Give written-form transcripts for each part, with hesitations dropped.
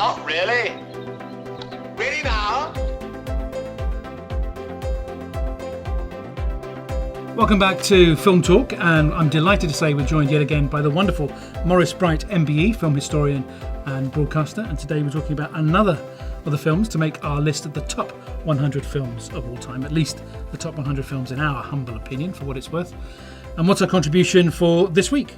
now, really? Ready now? Welcome back to Film Talk, and I'm delighted to say we're joined yet again by the wonderful Bright MBE, film historian and broadcaster. And today we're talking about another of the films to make our list of the top 100 films of all time, at least the top 100 films in our humble opinion, for what it's worth. And what's our contribution for this week?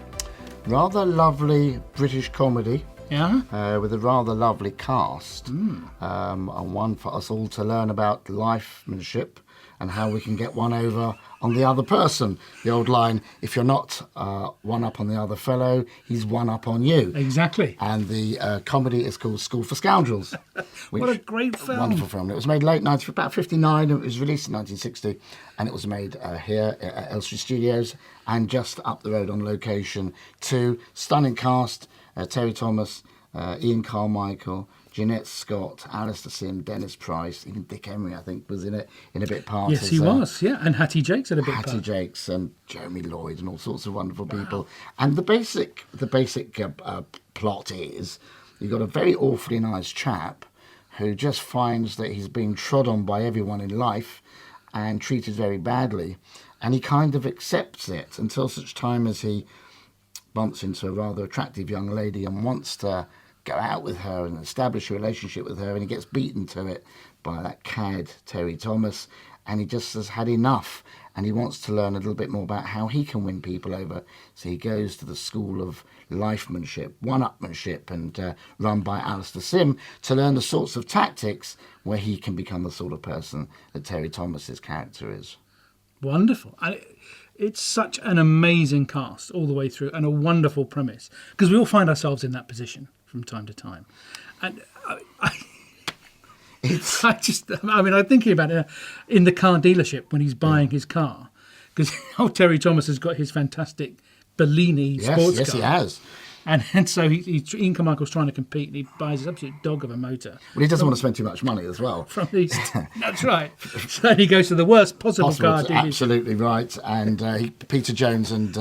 Rather lovely British comedy. Yeah. With a rather lovely cast, and one for us all to learn about lifemanship and how we can get one over on the other person. The old line, if you're not one up on the other fellow, he's one up on you. Exactly. And the comedy is called School for Scoundrels. What a great film. Wonderful film. It was made late 90s, about 59, and it was released in 1960, and it was made here at Elstree Studios and just up the road on location to stunning cast, Terry Thomas, Ian Carmichael, Janette Scott, Alastair Sim, Dennis Price, even Dick Emery, I think, was in it in a bit part. Yes, he was, yeah. And Hattie Jakes had a bit part. Hattie Jakes and Jeremy Lloyd and all sorts of wonderful people. And the basic plot is you've got a very awfully nice chap who just finds that he's being trod on by everyone in life and treated very badly. And he kind of accepts it until such time as he bumps into a rather attractive young lady and wants to go out with her and establish a relationship with her, and he gets beaten to it by that cad Terry Thomas, and he just has had enough, and he wants to learn a little bit more about how he can win people over. So he goes to the school of lifemanship, one-upmanship, and run by Alastair Sim to learn the sorts of tactics where he can become the sort of person that Terry Thomas's character is. Wonderful. It's such an amazing cast all the way through, and a wonderful premise, because we all find ourselves in that position from time to time. And I'm thinking about it in the car dealership when he's buying his car, because Terry Thomas has got his fantastic Bellini sports car. Yes, he has. And so Ian Carmichael's trying to compete, and he buys this absolute dog of a motor. Well, he doesn't want to spend too much money as well. From these, that's right. So he goes to the worst possible car dealership. Absolutely right. And Peter Jones and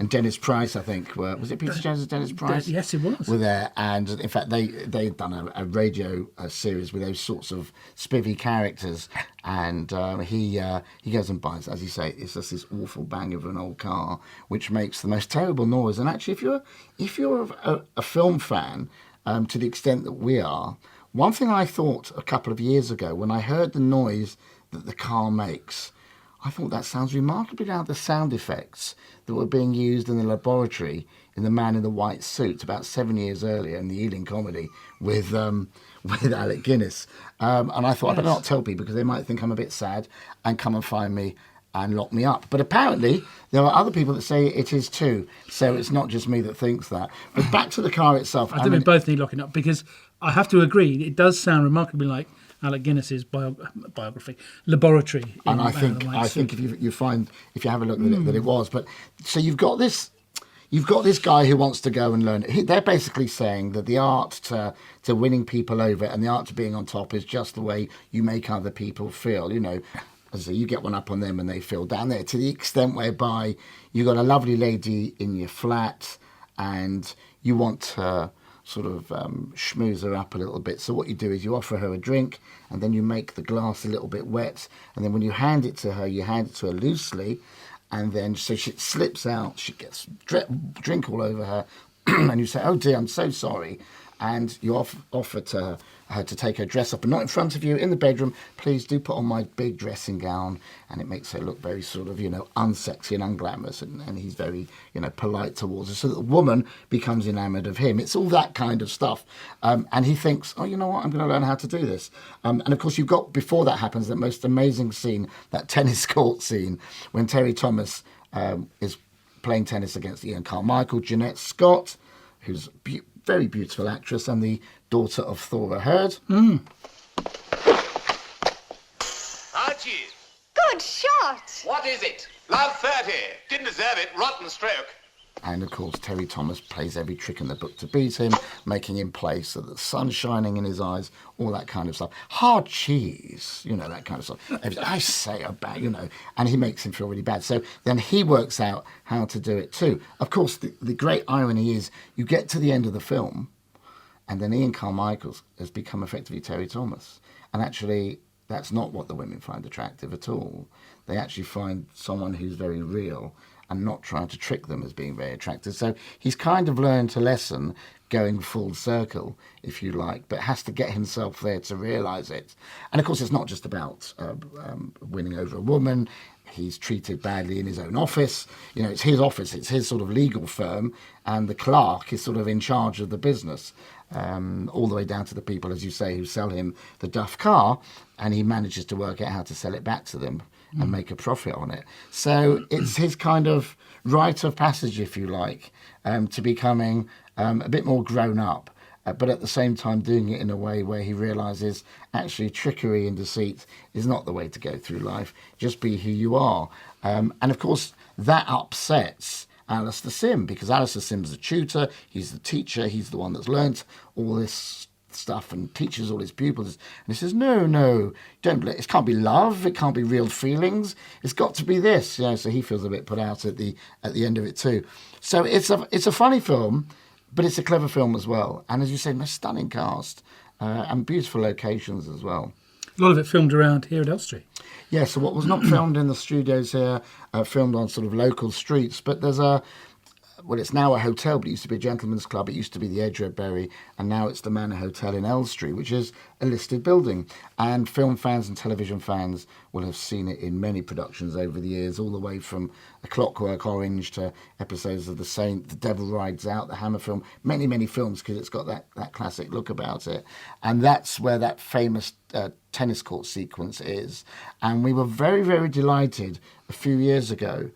Dennis Price, I think, was it Peter Jones and Dennis Price? Yes, it was. Were there, and in fact they'd done a radio series with those sorts of spivvy characters, and he goes and buys, as you say, it's just this awful bang of an old car which makes the most terrible noise. And actually, if you're a film fan, to the extent that we are, one thing I thought a couple of years ago when I heard the noise that the car makes, I thought that sounds remarkably like the sound effects that were being used in the laboratory in The Man in the White Suit about 7 years earlier in the Ealing comedy with Alec Guinness. And I thought, I better not tell people because they might think I'm a bit sad and come and find me and lock me up. But apparently there are other people that say it is too. So it's not just me that thinks that. But back to the car itself. I think we both need locking up, because I have to agree, it does sound remarkably like Alec Guinness's biography, Laboratory. And I think if you have a look at it, that it was. But so you've got this guy who wants to go and learn it. They're basically saying that the art to winning people over and the art to being on top is just the way you make other people feel, you know. So you get one up on them and they feel down there, to the extent whereby you got a lovely lady in your flat and you want to sort of schmooze her up a little bit. So what you do is you offer her a drink and then you make the glass a little bit wet. And then when you hand it to her, you hand it to her loosely. And then so she slips out, she gets drink all over her. And you say, oh dear, I'm so sorry. And you offer to her to take her dress up, and not in front of you, in the bedroom. Please do put on my big dressing gown. And it makes her look very sort of, unsexy and unglamorous. And he's very, polite towards her. So that the woman becomes enamoured of him. It's all that kind of stuff. And he thinks, oh, you know what, I'm going to learn how to do this. And of course, you've got, before that happens, that most amazing scene, that tennis court scene, when Terry Thomas is playing tennis against Ian Carmichael, Janette Scott, who's very beautiful actress and the daughter of Thora Hird. Archie! Good shot! What is it? Love 30. Didn't deserve it. Rotten stroke. And of course, Terry Thomas plays every trick in the book to beat him, making him play so that the sun's shining in his eyes, all that kind of stuff. Hard cheese, that kind of stuff. I say about, and he makes him feel really bad. So then he works out how to do it too. Of course, the great irony is you get to the end of the film And then Ian Carmichael has become effectively Terry Thomas. And actually, that's not what the women find attractive at all. They actually find someone who's very real and not trying to trick them as being very attractive. So he's kind of learned a lesson going full circle, if you like, but has to get himself there to realise it. And of course, it's not just about winning over a woman. He's treated badly in his own office. You know, it's his office, it's his sort of legal firm, and the clerk is sort of in charge of the business, all the way down to the people, as you say, who sell him the Duff car, and he manages to work out how to sell it back to them and make a profit on it. So it's his kind of rite of passage, if you like, to becoming a bit more grown up, but at the same time doing it in a way where he realises actually trickery and deceit is not the way to go through life. Just be who you are. And of course, that upsets Alastair Sim, because Alastair Sim's the tutor, he's the teacher, he's the one that's learnt all this stuff and teaches all his pupils. And he says, no, it can't be love, it can't be real feelings, it's got to be this. You know, so he feels a bit put out at the end of it too. So it's a funny film, but it's a clever film as well. And as you say, a stunning cast and beautiful locations as well. A lot of it filmed around here at Elstree. Yeah, so what was not filmed in the studios here, filmed on sort of local streets, but there's it's now a hotel, but it used to be a gentleman's club. It used to be the Edgeworthbury, and now it's the Manor Hotel in Elstree, which is a listed building. And film fans and television fans will have seen it in many productions over the years, all the way from A Clockwork Orange to episodes of The Saint, The Devil Rides Out, the Hammer film, many, many films, because it's got that classic look about it. And that's where that famous tennis court sequence is. And we were very, very delighted a few years ago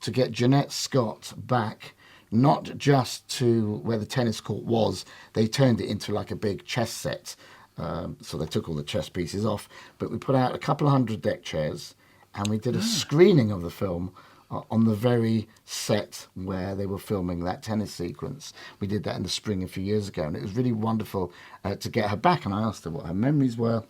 to get Janette Scott back, not just to where the tennis court was. They turned it into like a big chess set. So they took all the chess pieces off. But we put out a couple of 100 deck chairs, and we did a screening of the film on the very set where they were filming that tennis sequence. We did that in the spring a few years ago, and it was really wonderful to get her back. And I asked her what her memories were.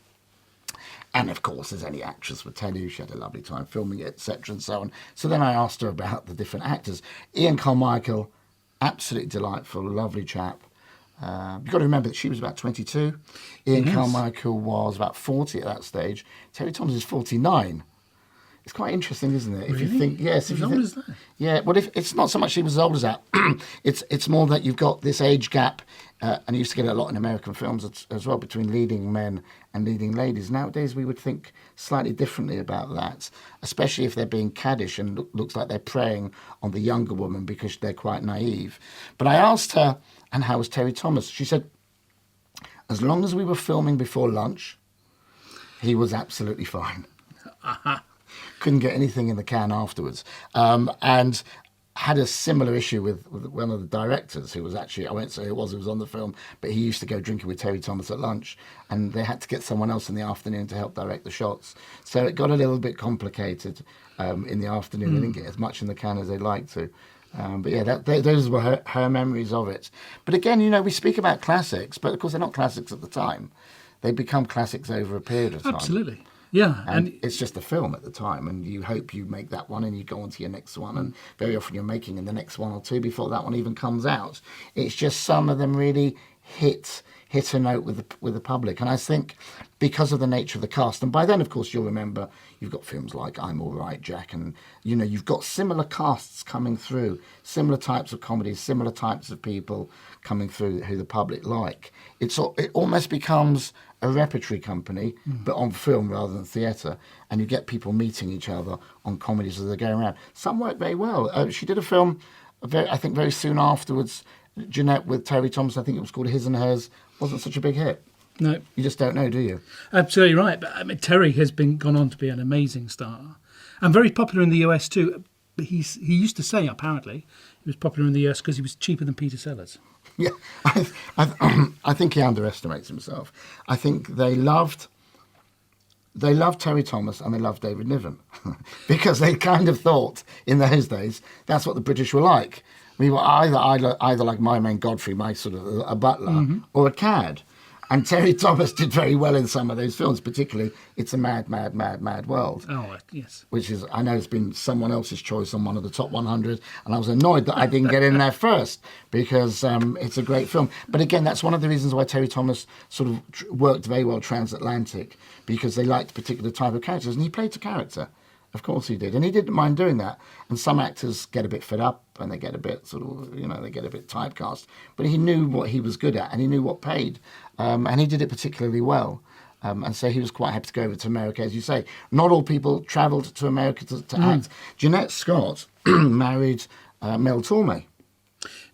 And of course, as any actress would tell you, she had a lovely time filming it, etc. and so on. So then I asked her about the different actors. Ian Carmichael, absolutely delightful, lovely chap. You've got to remember that she was about 22. Ian Carmichael was about 40 at that stage. Terry Thomas is 49. It's quite interesting, isn't it? If you think, yes, if as you old think, as that? Yeah. Well, if it's not so much she was as old as that. it's more that you've got this age gap, and you used to get it a lot in American films as well, between leading men and leading ladies. Nowadays, we would think slightly differently about that, especially if they're being caddish and looks like they're preying on the younger woman because they're quite naive. But I asked her, and how was Terry Thomas? She said, as long as we were filming before lunch, he was absolutely fine. Couldn't get anything in the can afterwards. And had a similar issue with one of the directors who was actually, I won't say who it was on the film, but he used to go drinking with Terry Thomas at lunch, and they had to get someone else in the afternoon to help direct the shots. So it got a little bit complicated in the afternoon. They didn't get as much in the can as they'd like to. But yeah, those were her memories of it. But again, you know, we speak about classics, but of course they're not classics at the time. They become classics over a period of time. Absolutely. Yeah, and it's just a film at the time, and you hope you make that one and you go on to your next one, and very often you're making in the next one or two before that one even comes out. It's just some of them really hit a note with the public, and I think because of the nature of the cast, and by then of course you'll remember you've got films like I'm All Right, Jack, and you know you've got similar casts coming through, similar types of comedies, similar types of people coming through who the public like. It almost becomes a repertory company, but on film rather than theatre, and you get people meeting each other on comedies as they're going around. Some work very well. She did a film, I think very soon afterwards, Janette with Terry Thomas, I think it was called His and Hers, wasn't such a big hit. No. You just don't know, do you? Absolutely right. But I mean, Terry has gone on to be an amazing star, and very popular in the US too. But he used to say, apparently, he was popular in the US because he was cheaper than Peter Sellers. Yeah, I think he underestimates himself. I think they loved Terry Thomas and they loved David Niven because they kind of thought in those days that's what the British were like. We were either like my man Godfrey, my sort of a butler, or a cad. And Terry Thomas did very well in some of those films, particularly It's a Mad, Mad, Mad, Mad World. Oh, yes. Which is, I know it's been someone else's choice on one of the top 100, and I was annoyed that I didn't get in there first, because it's a great film. But again, that's one of the reasons why Terry Thomas sort of worked very well transatlantic, because they liked a particular type of characters, and he played to character. Of course he did. And he didn't mind doing that. And some actors get a bit fed up and they get a bit they get a bit typecast. But he knew what he was good at and he knew what paid. And he did it particularly well. And so he was quite happy to go over to America, as you say. Not all people travelled to America to act. Janette Scott married Mel Torme.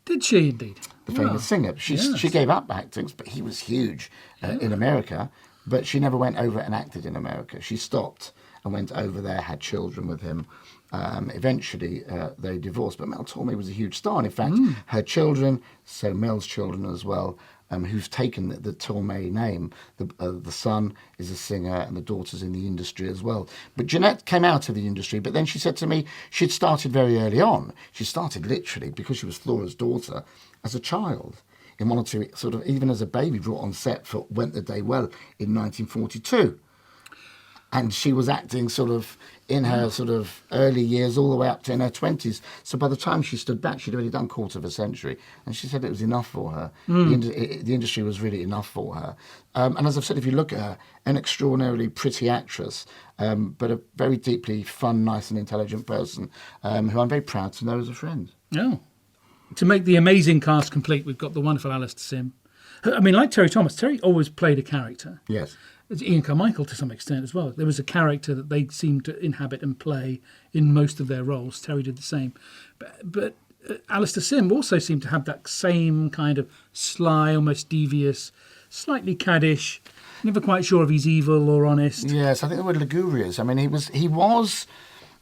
Did she indeed? The famous singer. She gave up acting, but he was huge in America. But she never went over and acted in America. She stopped and went over there, had children with him. Eventually, they divorced. But Mel Torme was a huge star. And in fact, her children, so Mel's children as well, who's taken the Torme name. The son is a singer and the daughter's in the industry as well. But Janette came out of the industry, but then she said to me she'd started very early on. She started literally, because she was Flora's daughter, as a child. In one or two, sort of, even as a baby, brought on set for Went the Day Well in 1942. And she was acting sort of in her sort of early years all the way up to in her 20s. So by the time she stood back, she'd already done quarter of a century. And she said it was enough for her. The industry was really enough for her. And as I've said, if you look at her, an extraordinarily pretty actress, but a very deeply fun, nice and intelligent person, who I'm very proud to know as a friend. Oh. To make the amazing cast complete, we've got the wonderful Alastair Sim. I mean, like Terry Thomas, Terry always played a character. Yes. It's Ian Carmichael to some extent as well. There was a character that they seemed to inhabit and play in most of their roles. Terry did the same. But Alastair Sim also seemed to have that same kind of sly, almost devious, slightly caddish, never quite sure if he's evil or honest. Yes, I think the word lugubrious. I mean,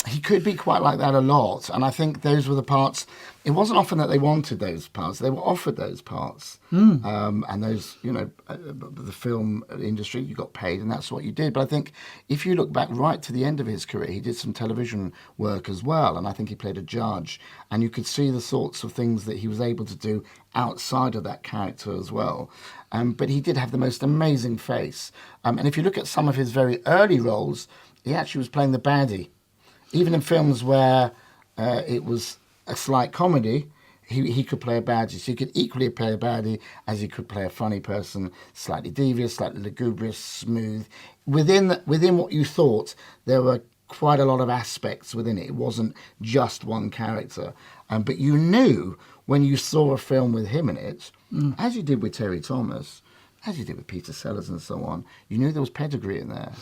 he could be quite like that a lot. And I think those were the parts. It wasn't often that they wanted those parts. They were offered those parts. And those, the film industry, you got paid and that's what you did. But I think if you look back right to the end of his career, he did some television work as well. And I think he played a judge. And you could see the sorts of things that he was able to do outside of that character as well. But he did have the most amazing face. And if you look at some of his very early roles, he actually was playing the baddie. Even in films where it was a slight comedy, he could play a baddie. So he could equally play a baddie as he could play a funny person, slightly devious, slightly lugubrious, smooth. Within what you thought, there were quite a lot of aspects within it. It wasn't just one character. But you knew when you saw a film with him in it, as you did with Terry Thomas, as you did with Peter Sellers and so on, you knew there was pedigree in there.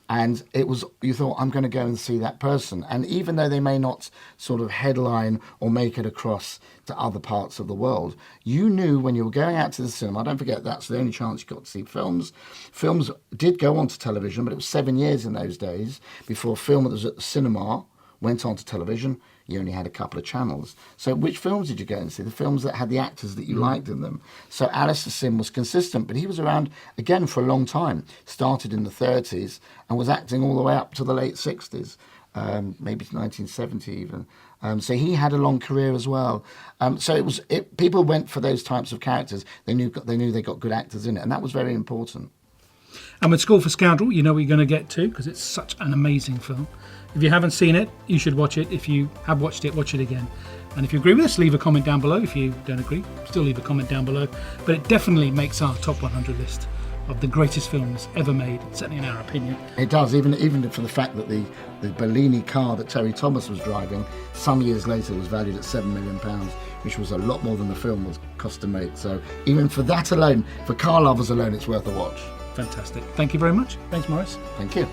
And you thought, I'm going to go and see that person. And even though they may not sort of headline or make it across to other parts of the world, you knew when you were going out to the cinema, don't forget that's the only chance you got to see films. Films did go on to television, but it was 7 years in those days before a film that was at the cinema went on to television. You only had a couple of channels. So which films did you go and see? The films that had the actors that you liked in them. So Alastair Sim was consistent, but he was around, again, for a long time. Started in the 30s and was acting all the way up to the late 60s, maybe 1970 even. So he had a long career as well. So people went for those types of characters. They knew they got good actors in it, and that was very important. And with Score for Scoundrel, you know what you're going to get to, because it's such an amazing film. If you haven't seen it, you should watch it. If you have watched it, watch it again. And if you agree with us, leave a comment down below. If you don't agree, still leave a comment down below. But it definitely makes our top 100 list of the greatest films ever made, certainly in our opinion. It does, even for the fact that the Bellini car that Terry Thomas was driving, some years later was valued at £7 million, which was a lot more than the film was cost to make. So even for that alone, for car lovers alone, it's worth a watch. Fantastic. Thank you very much. Thanks, Maurice. Thank you.